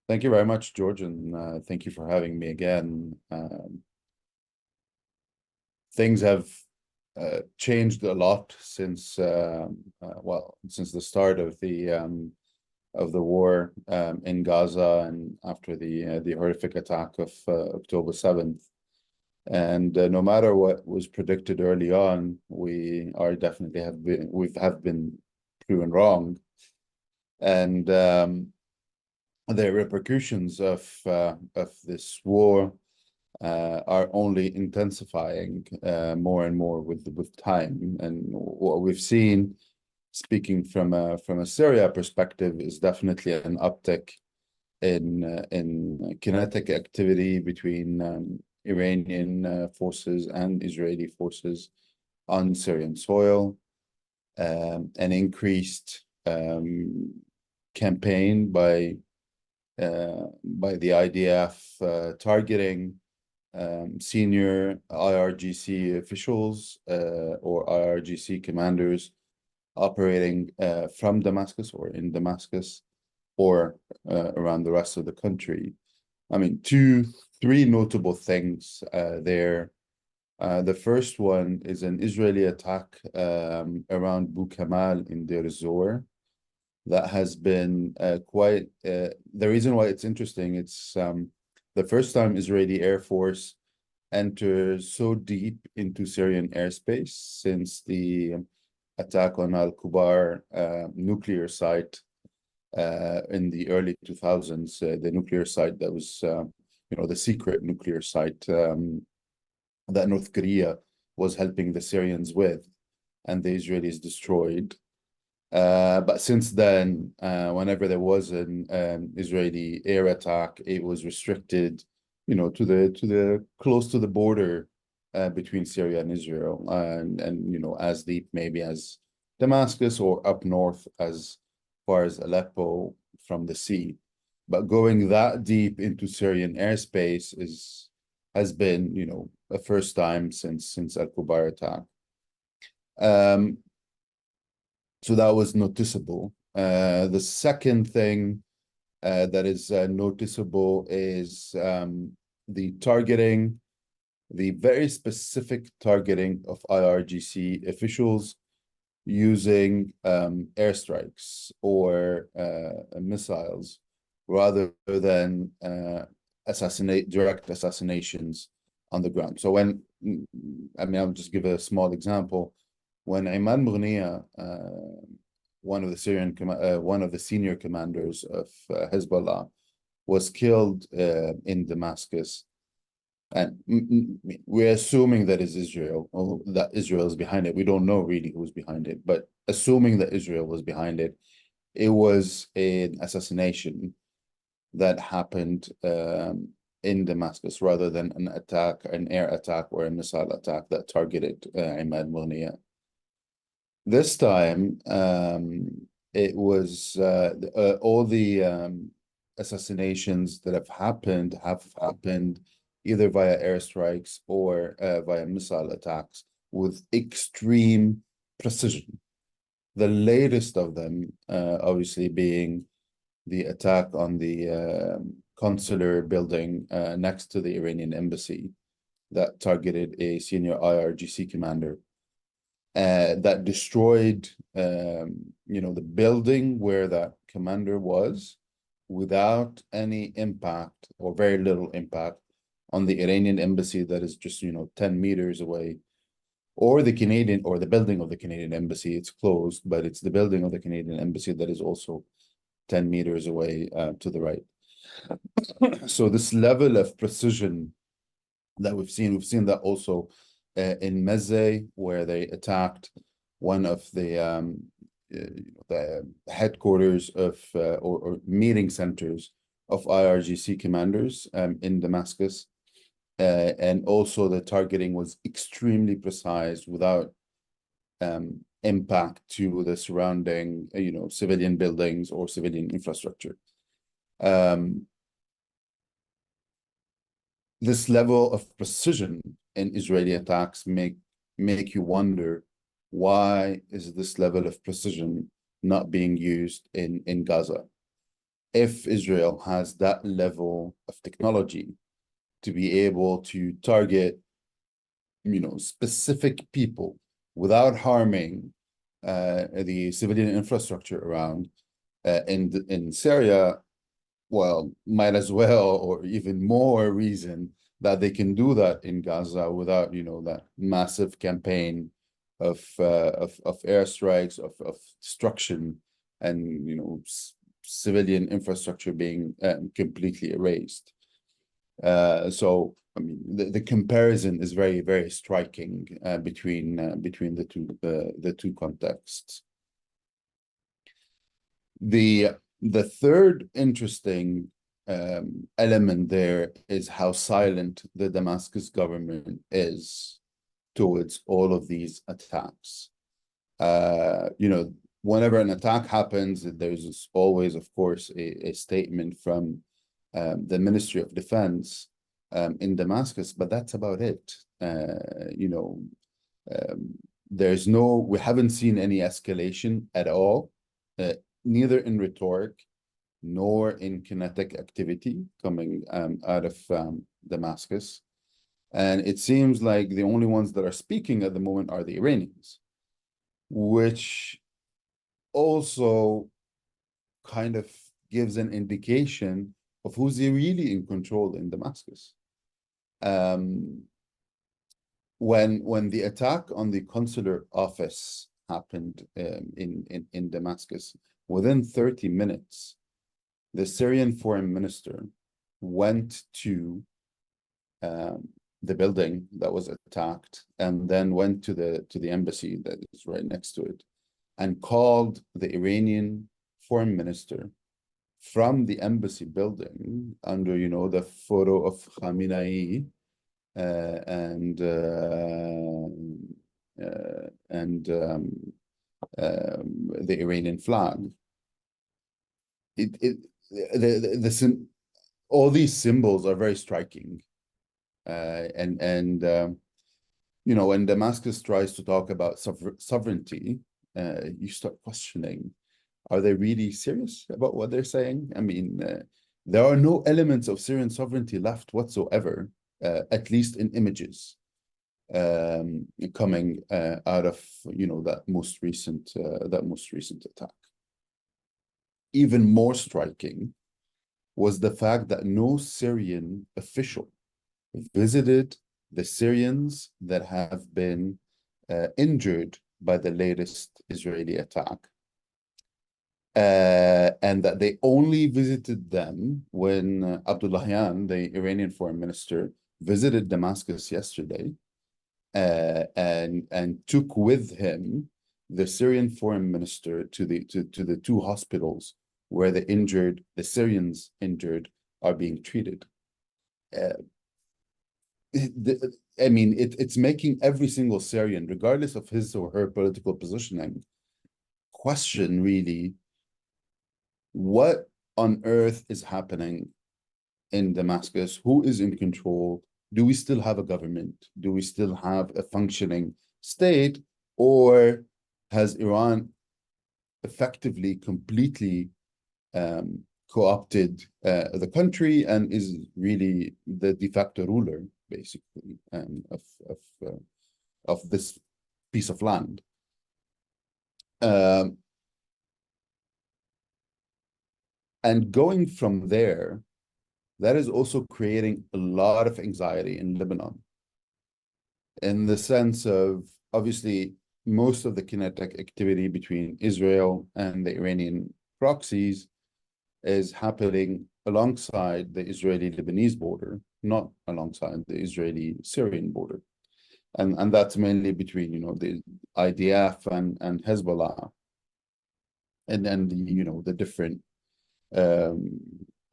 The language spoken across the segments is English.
Thank you very much, George, and thank you for having me again. Things have changed a lot since since the start of the war in Gaza and after the horrific attack of October 7th. And no matter what was predicted early on, we have been proven wrong, and the repercussions of this war are only intensifying more and more with time. And what we've seen, speaking from a Syria perspective, is definitely an uptick in kinetic activity between Iranian forces and Israeli forces on Syrian soil, an increased campaign by the IDF targeting senior IRGC officials or IRGC commanders operating from Damascus or in Damascus or around the rest of the country. I mean, three notable things there. The first one is an Israeli attack around Bou Kamal in Deir ez-Zor that has been the reason why it's interesting, it's the first time Israeli Air Force enters so deep into Syrian airspace since the attack on Al-Kubar nuclear site in the early 2000s, the nuclear site that was, the secret nuclear site that North Korea was helping the Syrians with, and the Israelis destroyed. But since then, whenever there was an Israeli air attack, it was restricted, to the close to the border between Syria and Israel, and as deep maybe as Damascus or up north as far as Aleppo from the sea. But going that deep into Syrian airspace has been, a first time since Al-Kubar attack. So that was noticeable. The second thing that is noticeable is the very specific targeting of IRGC officials using airstrikes or missiles rather than direct assassinations on the ground. So I'll just give a small example. When Imad Mughniya, one of the senior commanders of Hezbollah, was killed in Damascus, and we're assuming that is Israel, or that Israel is behind it. We don't know really who's behind it, but assuming that Israel was behind it, it was an assassination that happened in Damascus rather than an air attack or a missile attack that targeted Imad Mughniya. This time, it was all the assassinations that have happened either via airstrikes or via missile attacks with extreme precision. The latest of them, obviously, being the attack on the consular building next to the Iranian embassy that targeted a senior IRGC commander. That destroyed, the building where that commander was without any impact or very little impact on the Iranian embassy that is just, 10 meters away, or the building of the Canadian embassy. It's closed, but it's the building of the Canadian embassy that is also 10 meters away to the right. So this level of precision that we've seen that also in Mezze, where they attacked one of the headquarters of or meeting centers of IRGC commanders in Damascus, and also the targeting was extremely precise without impact to the surrounding, civilian buildings or civilian infrastructure. This level of precision in Israeli attacks make you wonder, why is this level of precision not being used in Gaza? if Israel has that level of technology to be able to target, specific people without harming the civilian infrastructure around in Syria, well, might as well, or even more reason that they can do that in Gaza without, that massive campaign of airstrikes, of destruction, and civilian infrastructure being completely erased. So I mean, the comparison is very, very striking between the two contexts. The third interesting element there is how silent the Damascus government is towards all of these attacks. Whenever an attack happens, there's always, of course, a statement from the Ministry of Defense in Damascus, but that's about it. We haven't seen any escalation at all, neither in rhetoric nor in kinetic activity coming out of Damascus. And it seems like the only ones that are speaking at the moment are the Iranians, which also kind of gives an indication of who's really in control in Damascus. When the attack on the consular office happened in Damascus, within 30 minutes, the Syrian foreign minister went to the building that was attacked, and then went to the embassy that is right next to it, and called the Iranian foreign minister from the embassy building under, the photo of Khamenei and the Iranian flag. All these symbols are very striking, when Damascus tries to talk about sovereignty, you start questioning, are they really serious about what they're saying? I mean, there are no elements of Syrian sovereignty left whatsoever, at least in images, coming out of that most recent attack. Even more striking was the fact that no Syrian official visited the Syrians that have been injured by the latest Israeli attack, and that they only visited them when Abdullahian, the Iranian foreign minister, visited Damascus yesterday, and took with him the Syrian foreign minister to the two hospitals where the Syrians injured are being treated. It's making every single Syrian, regardless of his or her political positioning, question really what on earth is happening in Damascus? Who is in control? Do we still have a government? Do we still have a functioning state? Or has Iran effectively completely co-opted the country and is really the de facto ruler, basically, of this piece of land? And going from there, that is also creating a lot of anxiety in Lebanon, in the sense of, obviously, most of the kinetic activity between Israel and the Iranian proxies is happening alongside the Israeli-Lebanese border, not alongside the Israeli-Syrian border. And that's mainly between, the IDF and Hezbollah, and then the different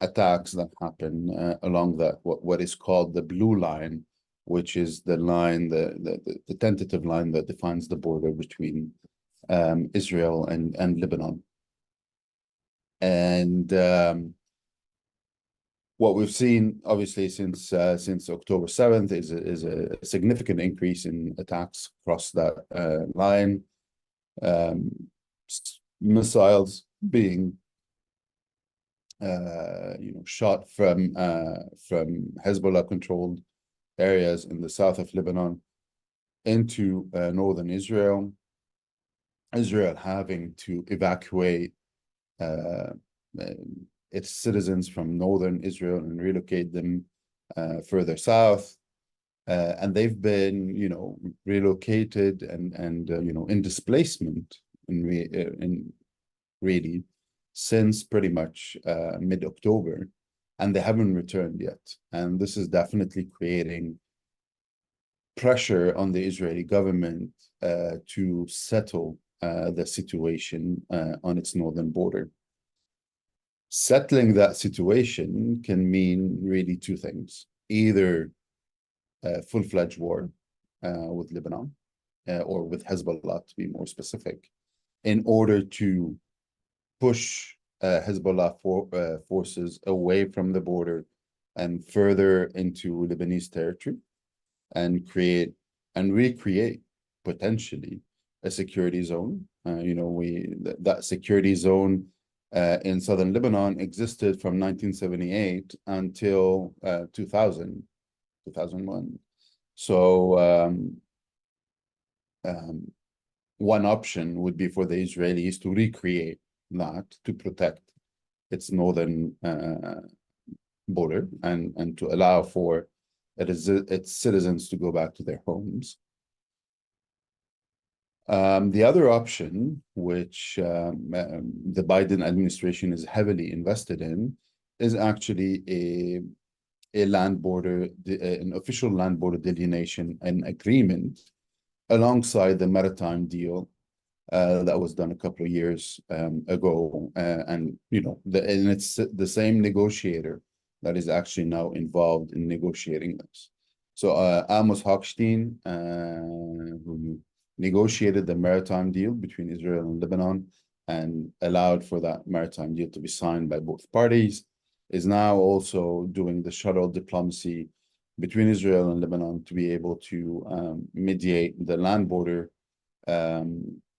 attacks that happen along that what is called the blue line, which is the line, the tentative line that defines the border between Israel and Lebanon. And what we've seen, obviously, since October 7th is a significant increase in attacks across that line, missiles being shot from Hezbollah-controlled areas in the south of Lebanon into northern Israel. Israel having to evacuate uh, its citizens from northern Israel and relocate them further south. And they've been, relocated and in displacement in really since pretty much mid-October, and they haven't returned yet. And this is definitely creating pressure on the Israeli government to settle the situation on its northern border. Settling that situation can mean really two things: either a full-fledged war with Lebanon or with Hezbollah, to be more specific, in order to push Hezbollah forces away from the border and further into Lebanese territory, and create and recreate potentially a security zone. That security zone in southern Lebanon existed from 1978 until 2001. So one option would be for the Israelis to recreate that to protect its northern border and to allow for its citizens to go back to their homes. The other option, which the Biden administration is heavily invested in, is actually a land border, an official land border delineation and agreement alongside the maritime deal that was done a couple of years ago, and it's the same negotiator that is actually now involved in negotiating this. So Amos Hochstein, who negotiated the maritime deal between Israel and Lebanon and allowed for that maritime deal to be signed by both parties, is now also doing the shuttle diplomacy between Israel and Lebanon to be able to mediate the land border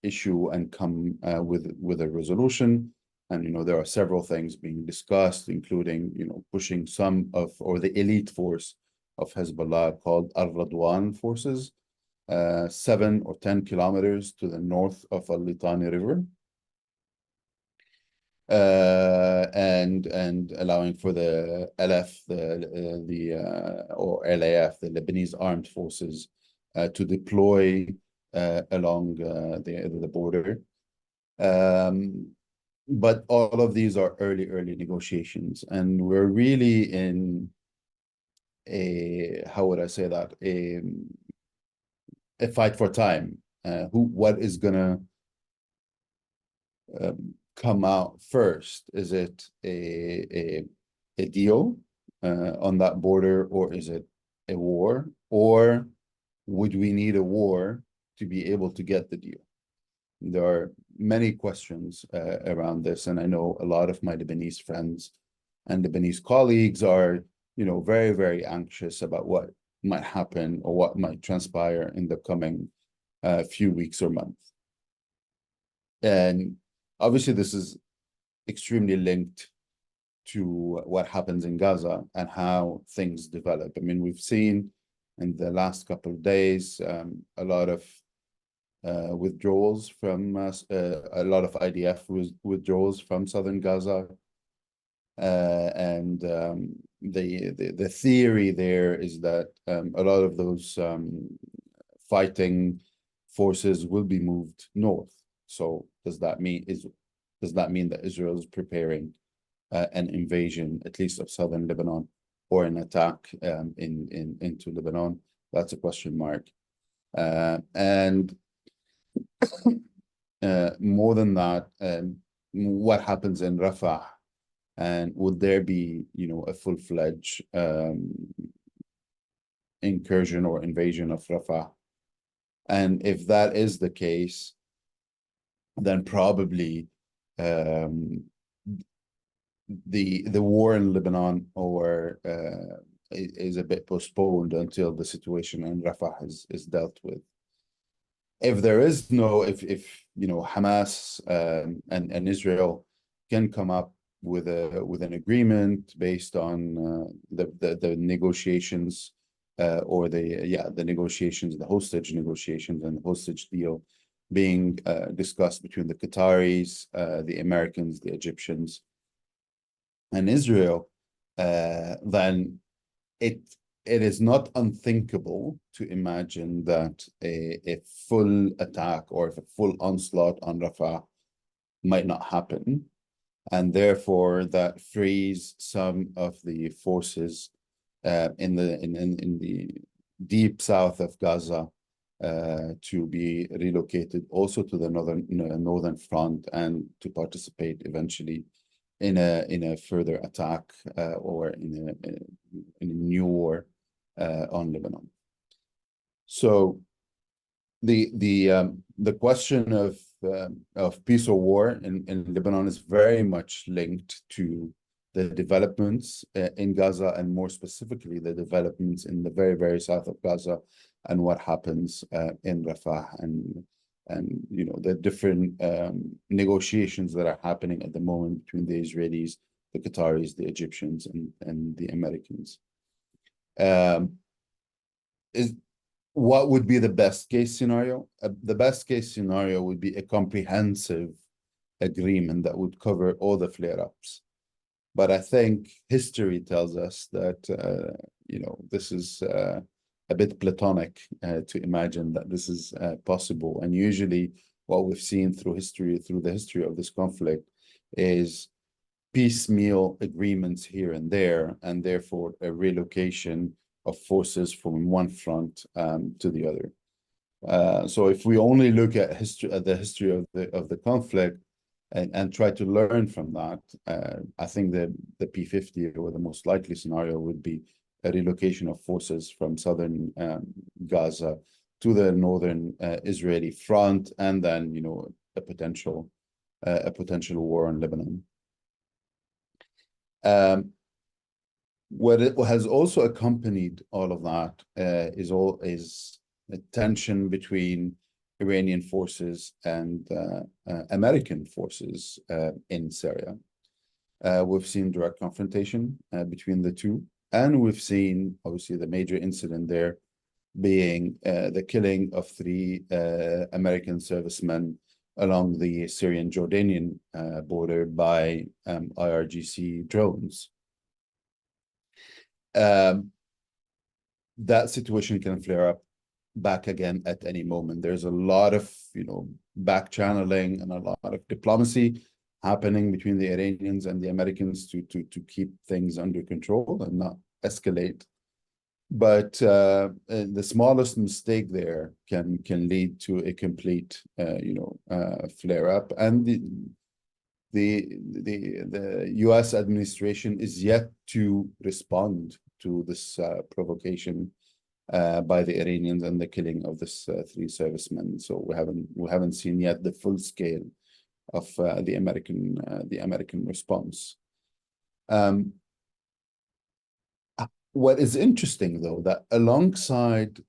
issue and come with a resolution. And there are several things being discussed, including pushing some of or the elite force of Hezbollah called Al-Radwan forces 7 or 10 kilometers to the north of Al-Litani River, and allowing for the LF, or LAF, the Lebanese armed forces, to deploy along the border. But all of these are early negotiations, and we're really in how would I say that, a fight for time. What is gonna come out first? Is it a deal on that border, or is it a war, or would we need a war to be able to get the deal? There are many questions around this, and I know a lot of my Lebanese friends and Lebanese colleagues are, very, very anxious about what might happen or what might transpire in the coming few weeks or months. And obviously, this is extremely linked to what happens in Gaza and how things develop. I mean, we've seen in the last couple of days a lot of withdrawals from a lot of IDF withdrawals from southern Gaza, and the theory there is that a lot of those fighting forces will be moved north. So does that mean that Israel is preparing an invasion, at least of southern Lebanon, or an attack into Lebanon? That's a question mark. And more than that, what happens in Rafah, and would there be, a full-fledged incursion or invasion of Rafah? And if that is the case, then probably the war in Lebanon is a bit postponed until the situation in Rafah is dealt with. If there is no, if Hamas and Israel can come up with an agreement based on the negotiations or the negotiations, the hostage negotiations and the hostage deal being discussed between the Qataris, the Americans, the Egyptians, and Israel, then it is not unthinkable to imagine that a full attack or if a full onslaught on Rafah might not happen, and therefore that frees some of the forces in the deep south of Gaza to be relocated also to the northern front and to participate eventually in a further attack or in a new war on Lebanon. So the question of peace or war in Lebanon is very much linked to the developments in Gaza, and more specifically the developments in the very, very south of Gaza and what happens in Rafah, and you know, the different negotiations that are happening at the moment between the Israelis, the Qataris, the Egyptians, and the Americans. What would be the best case scenario? The best case scenario would be a comprehensive agreement that would cover all the flare-ups. But I think history tells us that, you know, this is a bit platonic to imagine that this is possible. And usually what we've seen through the history of this conflict is piecemeal agreements here and there, and therefore a relocation of forces from one front to the other. So if we only look at the history of the conflict and try to learn from that, I think the P50 or the most likely scenario would be a relocation of forces from southern Gaza to the northern Israeli front, and then, you know, a potential war on Lebanon. What has also accompanied all of that is a tension between Iranian forces and American forces in Syria. We've seen direct confrontation between the two, and we've seen obviously the major incident there being the killing of 3 American servicemen along the Syrian-Jordanian border by IRGC drones. That situation can flare up back again at any moment. There's a lot of, you know, back channeling and a lot of diplomacy happening between the Iranians and the Americans to keep things under control and not escalate. But the smallest mistake there can lead to a complete, you know, flare up. And the U.S. administration is yet to respond to this provocation by the Iranians and the killing of this 3 servicemen. So we haven't seen yet the full scale of the American response. What is interesting, though, that alongside,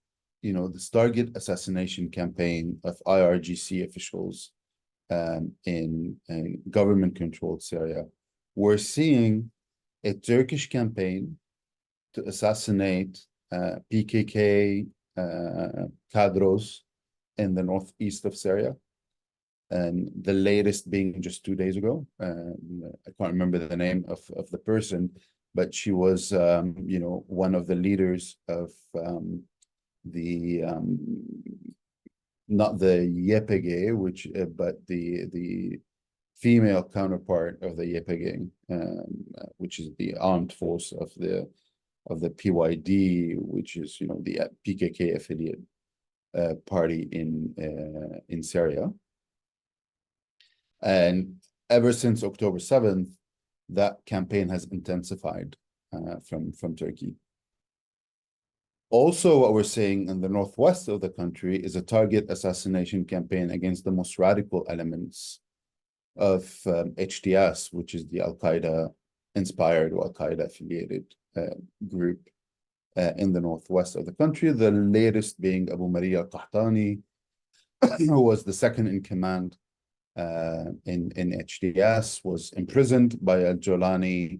you know, this target assassination campaign of IRGC officials in government-controlled Syria, we're seeing a Turkish campaign to assassinate PKK cadres in the northeast of Syria, and the latest being just 2 days ago. I can't remember the name of the person, but she was, you know, one of the leaders of not the YPG, but the female counterpart of the YPG, which is the armed force of the PYD, which is, you know, the PKK affiliate party in Syria. And ever since October 7th, that campaign has intensified from Turkey. Also, what we're seeing in the northwest of the country is a target assassination campaign against the most radical elements of HTS, which is the Al-Qaeda inspired or Al-Qaeda affiliated group in the northwest of the country. The latest being Abu Maria al-Qahtani, who was the second in command in HDS, was imprisoned by Al-Jolani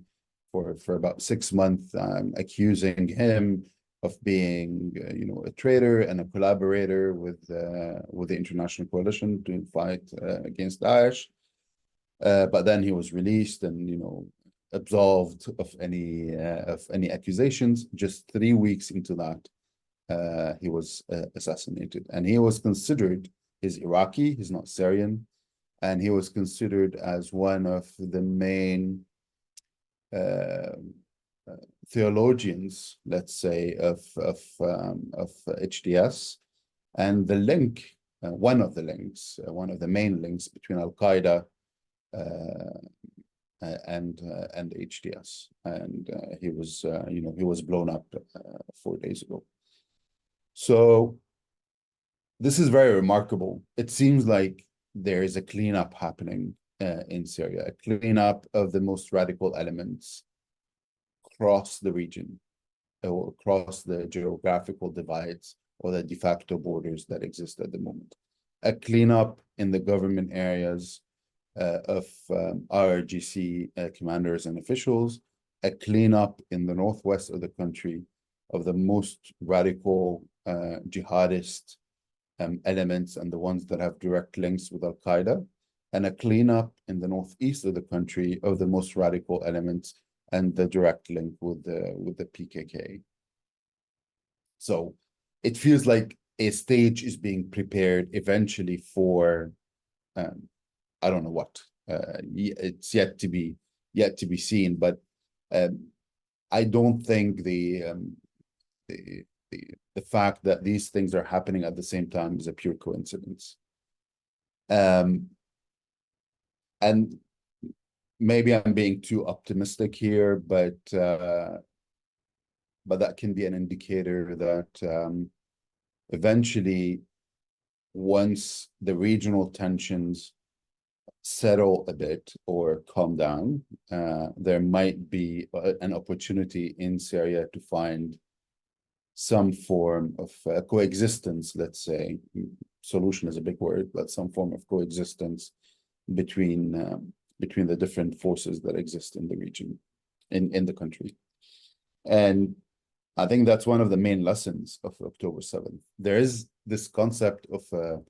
for about 6 months, accusing him of being, a traitor and a collaborator with the international coalition to fight against Daesh. But then he was released and, absolved of any accusations. Just 3 weeks into that, he was assassinated, and he was considered, he's Iraqi, he's not Syrian, and he was considered as one of the main theologians, let's say, of HDS, and the link, one of the main links between Al-Qaeda and HDS, and he was blown up 4 days ago. So this is very remarkable. It seems like there is a cleanup happening in Syria, a cleanup of the most radical elements across the region, or across the geographical divides or the de facto borders that exist at the moment. A cleanup in the government areas of IRGC commanders and officials, a cleanup in the northwest of the country of the most radical jihadist elements and the ones that have direct links with Al-Qaeda, and a cleanup in the northeast of the country of the most radical elements and the direct link with the PKK. So it feels like a stage is being prepared eventually for I don't know what. It's yet to be seen, but I don't think the fact that these things are happening at the same time is a pure coincidence. And maybe I'm being too optimistic here, but that can be an indicator that eventually, once the regional tensions settle a bit or calm down, there might be an opportunity in Syria to find some form of coexistence, let's say. Solution is a big word, but some form of coexistence between the different forces that exist in the region, in the country. And I think that's one of the main lessons of October 7th. There is this concept of a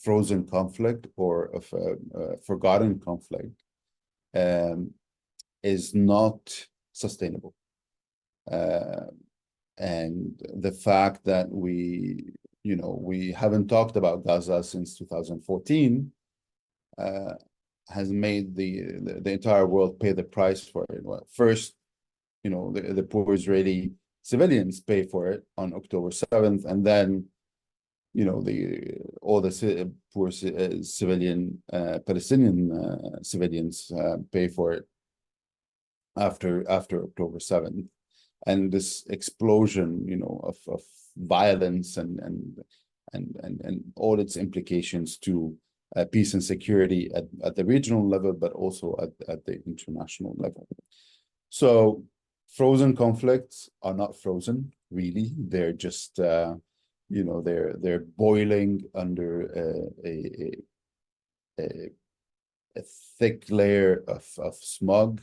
frozen conflict or of a forgotten conflict is not sustainable. And the fact that we haven't talked about Gaza since 2014 has made the entire world pay the price for it. Well, first, the poor Israeli civilians pay for it on October 7th, and then all the poor civilian Palestinian civilians pay for it after October 7th, and this explosion, of violence and all its implications to peace and security at the regional level, but also at the international level. So frozen conflicts are not frozen, really. They're just they're boiling under a thick layer of smog,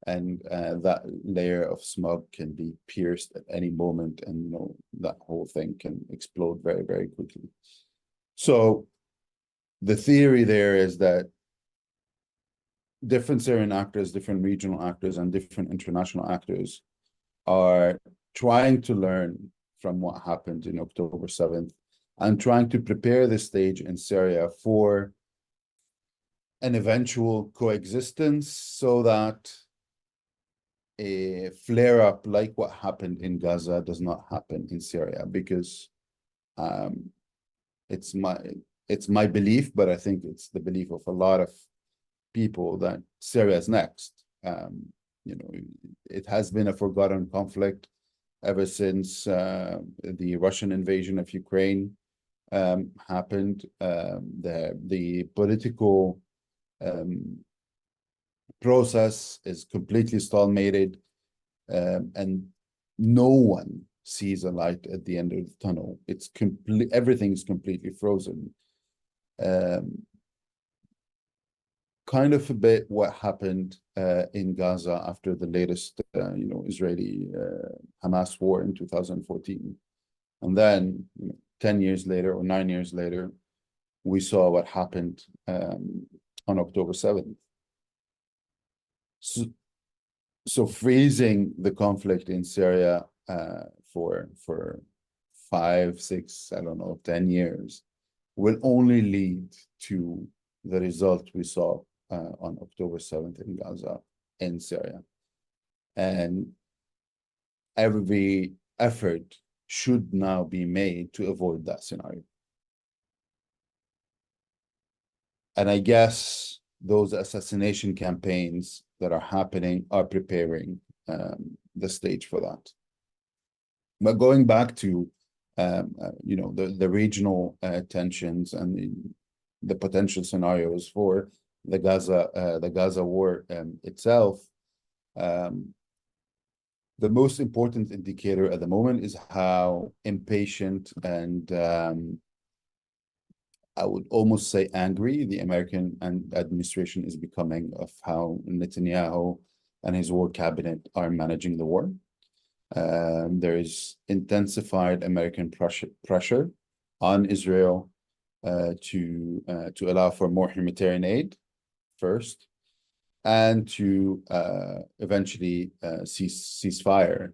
and that layer of smog can be pierced at any moment, and that whole thing can explode very, very quickly. So the theory there is that different Syrian actors, different regional actors, and different international actors are trying to learn from what happened in October 7th and trying to prepare the stage in Syria for an eventual coexistence, so that a flare-up like what happened in Gaza does not happen in Syria, because it's my belief, but I think it's the belief of a lot of people, that Syria is next. It has been a forgotten conflict ever since the Russian invasion of Ukraine happened. The political process is completely stalemated, and no one sees a light at the end of the tunnel. Everything is completely frozen. kind of a bit what happened in Gaza after the latest, Israeli Hamas war in 2014. And then 10 years later or 9 years later, we saw what happened on October 7th. So freezing the conflict in Syria for 5, 6, I don't know, 10 years will only lead to the result we saw on October 7th in Gaza, in Syria. And every effort should now be made to avoid that scenario. And I guess those assassination campaigns that are happening are preparing the stage for that. But going back to the regional tensions and the potential scenarios for the Gaza war itself, the most important indicator at the moment is how impatient and I would almost say angry the American administration is becoming of how Netanyahu and his war cabinet are managing the war. There is intensified American pressure on Israel to allow for more humanitarian aid first, and to eventually ceasefire.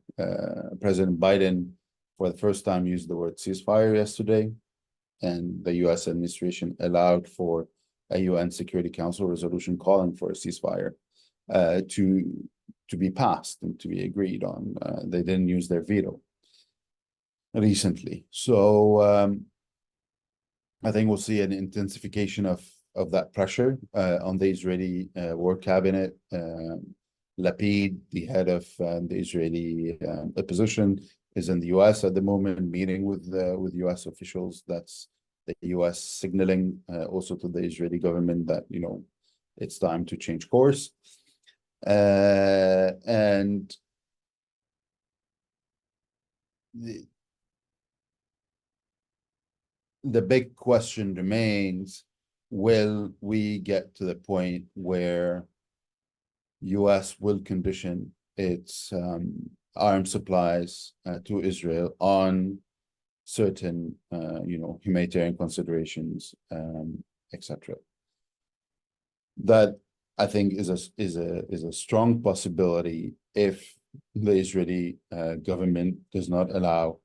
President Biden, for the first time, used the word ceasefire yesterday, and the U.S. administration allowed for a UN Security Council resolution calling for a ceasefire to be passed and to be agreed on. They didn't use their veto recently. So I think we'll see an intensification of that pressure on the Israeli war cabinet. Lapid, the head of the Israeli opposition, is in the U.S. at the moment, meeting with U.S. officials. That's the U.S. signaling also to the Israeli government that it's time to change course. And the big question remains: will we get to the point where U.S. will condition its arms supplies to Israel on certain, humanitarian considerations, etc. That I think is a strong possibility if the Israeli government does not allow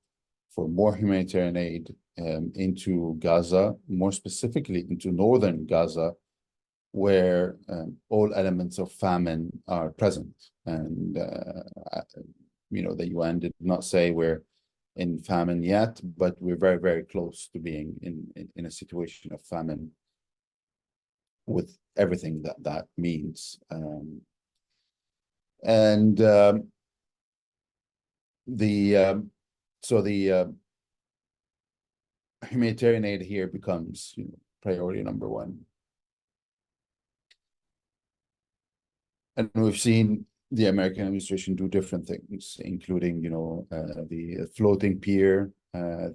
for more humanitarian aid into Gaza, more specifically into northern Gaza, where all elements of famine are present. And the UN did not say we're in famine yet, but we're very, very close to being in a situation of famine, with everything that means. So the humanitarian aid here becomes priority number one. And we've seen the American administration do different things, including the floating pier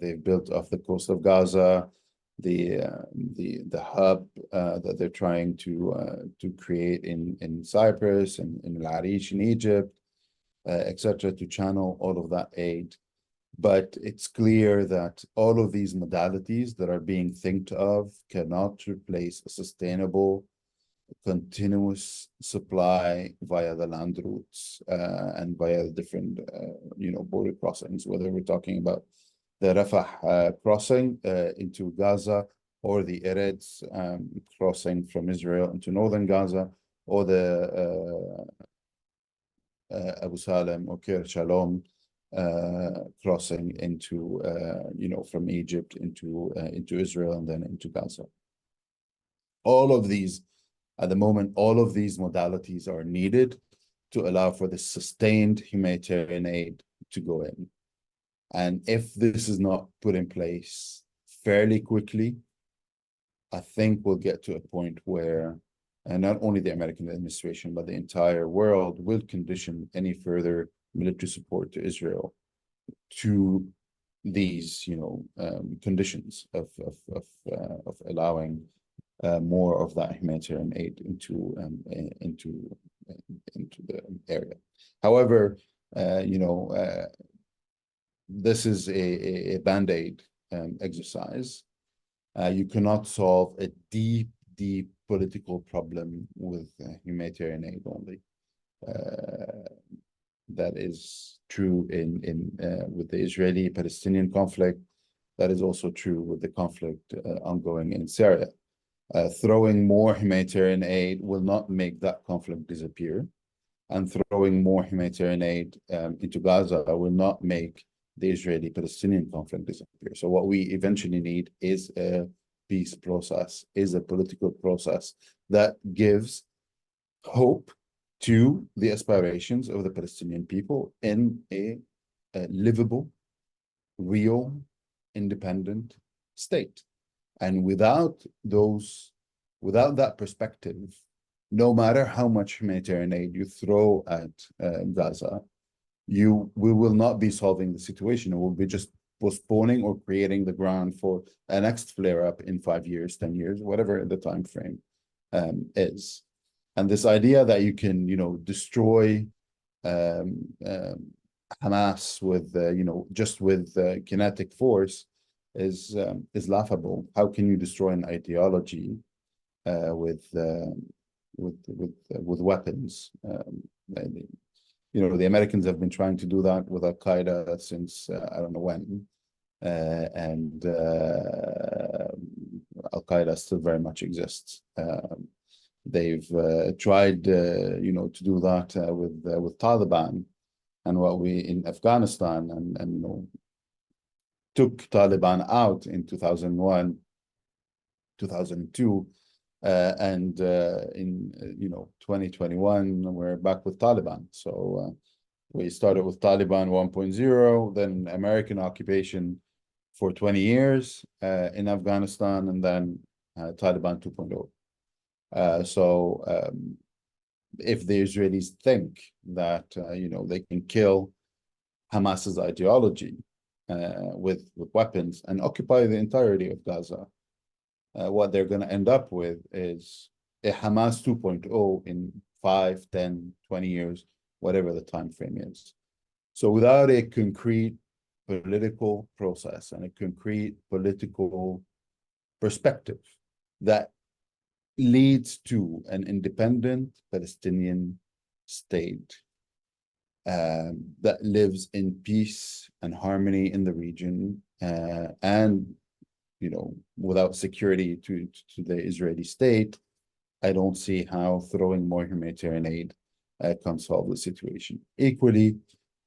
they've built off the coast of Gaza, the hub that they're trying to create in Cyprus and in Al Arish in Egypt, etc., to channel all of that aid. But it's clear that all of these modalities that are being thought of cannot replace a sustainable, continuous supply via the land routes and via the different border crossings, whether we're talking about the Rafah crossing into Gaza, or the Ereds crossing from Israel into northern Gaza, or the Abu Salem or Kir Shalom crossing into from Egypt into Israel and then into Gaza. All of these, at the moment, all of these modalities are needed to allow for the sustained humanitarian aid to go in. And if this is not put in place fairly quickly, I think we'll get to a point where, and not only the American administration, but the entire world will condition any further military support to Israel to these, conditions of allowing more of that humanitarian aid into the area. However, this is a band-aid exercise. You cannot solve a deep political problem with humanitarian aid only. That is true with the Israeli-Palestinian conflict. That is also true with the conflict ongoing in Syria. Throwing more humanitarian aid will not make that conflict disappear, and throwing more humanitarian aid into Gaza will not make the Israeli-Palestinian conflict disappear. So what we eventually need is a peace process, is a political process that gives hope to the aspirations of the Palestinian people in a livable, real, independent state. And without that perspective, no matter how much humanitarian aid you throw at Gaza, we will not be solving the situation. It will be just postponing or creating the ground for a next flare-up in 5 years, 10 years, whatever the time frame is. And this idea that you can, destroy Hamas with, just with kinetic force is laughable. How can you destroy an ideology with weapons? The Americans have been trying to do that with Al Qaeda since I don't know when, and Al Qaeda still very much exists. They've tried, to do that with Taliban, and what we in Afghanistan, and took Taliban out in 2001, 2002, and in 2021 we're back with Taliban. So we started with Taliban 1.0, then American occupation for 20 years in Afghanistan, and then Taliban 2.0. So if the Israelis think that they can kill Hamas's ideology with weapons and occupy the entirety of Gaza, what they're going to end up with is a Hamas 2.0 in 5, 10, 20 years, whatever the time frame is. So without a concrete political process and a concrete political perspective that leads to an independent Palestinian state that lives in peace and harmony in the region, and without security to the Israeli state, I don't see how throwing more humanitarian aid can solve the situation. Equally,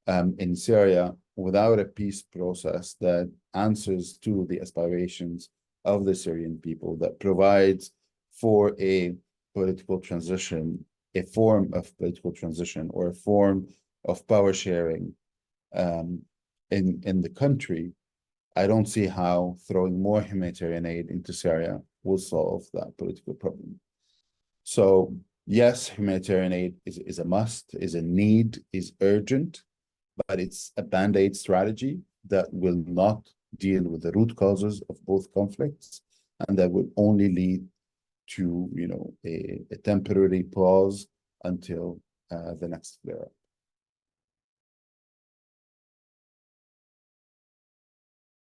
in Syria, without a peace process that answers to the aspirations of the Syrian people, that provides for a political transition, a form of political transition, or a form of power sharing in the country, I don't see how throwing more humanitarian aid into Syria will solve that political problem. So yes, humanitarian aid is a must, is a need, is urgent, but it's a band-aid strategy that will not deal with the root causes of both conflicts, and that will only lead to a temporary pause until the next flare-up.